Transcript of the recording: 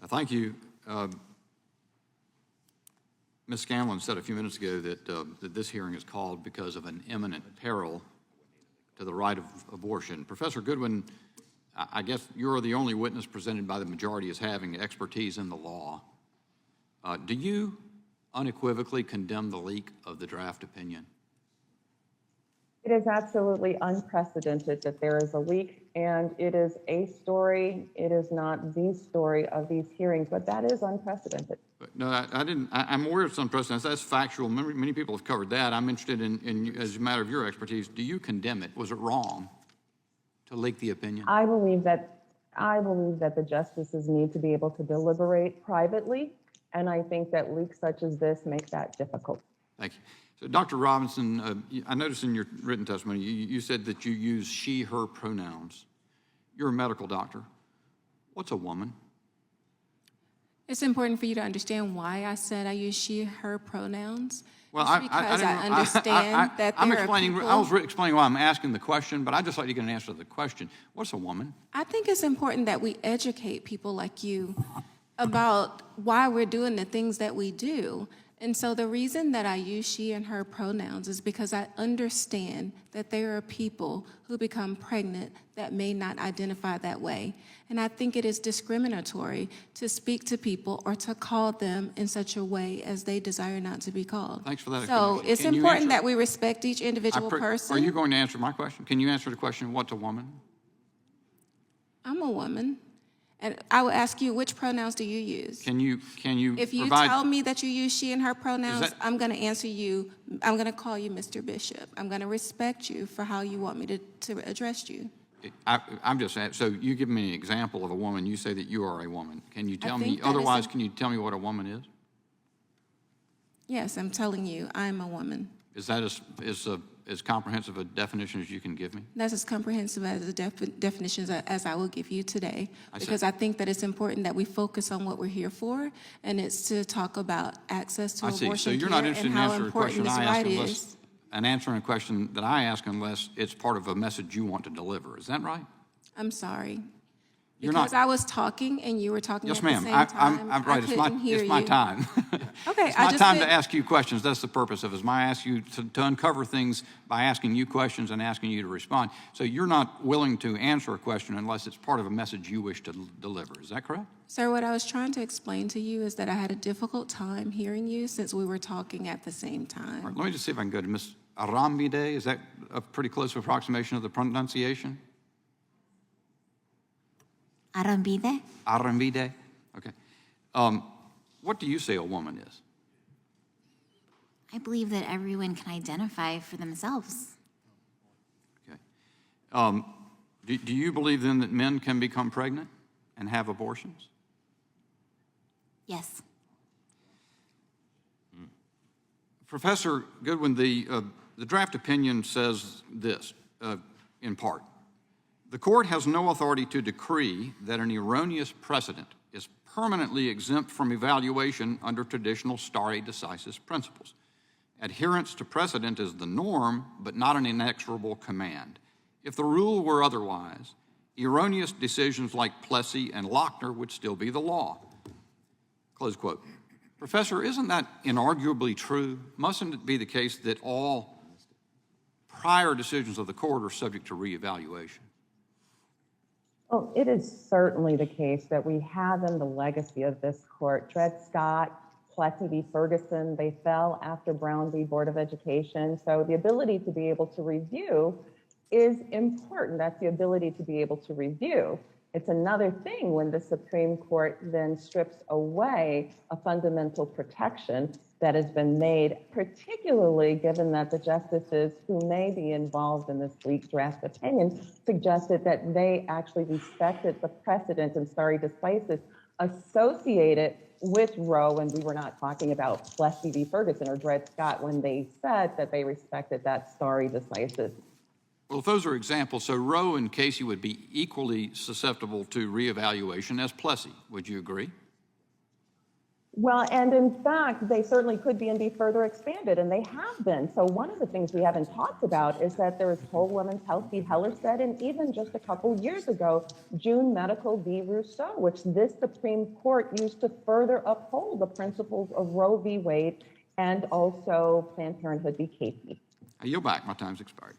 Thank you. Ms. Scanlon said a few minutes ago that this hearing is called because of an imminent peril to the right of abortion. Professor Goodwin, I guess you're the only witness presented by the majority as having expertise in the law. Do you unequivocally condemn the leak of the draft opinion? It is absolutely unprecedented that there is a leak, and it is a story. It is not the story of these hearings, but that is unprecedented. No, I'm aware it's unprecedented. That's factual. Many people have covered that. I'm interested in, as a matter of your expertise, do you condemn it? Was it wrong to leak the opinion? I believe that the justices need to be able to deliberate privately, and I think that leaks such as this make that difficult. Thank you. So, Dr. Robinson, I noticed in your written testimony, you said that you use she, her pronouns. You're a medical doctor. What's a woman? It's important for you to understand why I said I use she, her pronouns. Well, because I understand that I'm there explaining, are people. I was explaining why I'm asking the question, but I'd just like to get an answer to the question. What's a woman? I think it's important that we educate people like you about why we're doing the things that we do. And so the reason that I use she and her pronouns is because I understand that there are people who become pregnant that may not identify that way. And I think it is discriminatory to speak to people or to call them in such a way as they desire not to be called. Thanks for that So explanation. it's Can you important answer- that we respect each individual person. Are you going to answer my question? Can you answer the question, what's a woman? I'm a woman. And I will ask you, which pronouns do you use? Can you If you provide... tell me that you use she and her pronouns, that- I'm going to answer you. I'm going to call you Mr. Bishop. I'm going to respect you for how you want me to address you. I'm just saying, so you give me an example of a woman, you say that you are a woman. Can you tell me, think that is otherwise, can you tell me what a woman is? Yes, I'm telling you, I'm a woman. Is that as comprehensive a definition as you can give me? That's as comprehensive as the definitions as I will give you today, I see. because I think that it's important that we focus on what we're here for, and it's to talk about access to I see. abortion So you're care not interested and in how answering a important question this I ask right unless is. answering a question that I ask unless it's part of a message you want to deliver. Is that right? I'm sorry. You're Because not. I was talking and you were talking Yes, at the ma'am. same time. I'm right. I couldn't hear It's my you. time. Okay, It's I my just time to did- ask you questions. That's the purpose of it. Is my ask you to uncover things by asking you questions and asking you to respond. So you're not willing to answer a question unless it's part of a message you wish to deliver. Is that correct? Sir, what I was trying to explain to you is that I had a difficult time hearing you since we were talking at the same time. All right, let me just see if I can go to Ms. Arambide. Is that a pretty close approximation of the pronunciation? Arambide? Arambide? Okay. What do you say a woman is? I believe that everyone can identify for themselves. Okay. Do you believe then that men can become pregnant and have abortions? Yes. Professor Goodwin, the draft opinion says this, in part. The court has no authority to decree that an erroneous precedent is permanently exempt from evaluation under traditional stare decisis principles. Adherence to precedent is the norm, but not an inexorable command. If the rule were otherwise, erroneous decisions like Plessy and Lochner would still be the law. Close quote. Professor, isn't that inarguably true? Mustn't it be the case that all prior decisions of the court are subject to reevaluation? Well, it is certainly the case that we have in the legacy of this court, Dred Scott, Plessy v. Ferguson, they fell after Brown v. Board of Education. So the ability to be able to review is important. That's the ability to be able to review. It's another thing when the Supreme Court then strips away a fundamental protection that has been made, particularly given that the justices who may be involved in this leaked draft opinion suggested that they actually respected the precedent and stare decisis associated with Roe, and we were not talking about Plessy v. Ferguson or Dred Scott when they said that they respected that stare decisis. Well, if those are examples, so Roe and Casey would be equally susceptible to reevaluation as Plessy. Would you agree? Well, and in fact, they certainly could be and be further expanded, and they have been. So one of the things we haven't talked about is that there is Whole Women's Health v. Hellerstedt, and even just a couple years ago, June Medical v. Rousseau, which this Supreme Court used to further uphold the principles of Roe v. Wade and also Planned Parenthood v. Casey. I yield back. My time's expired.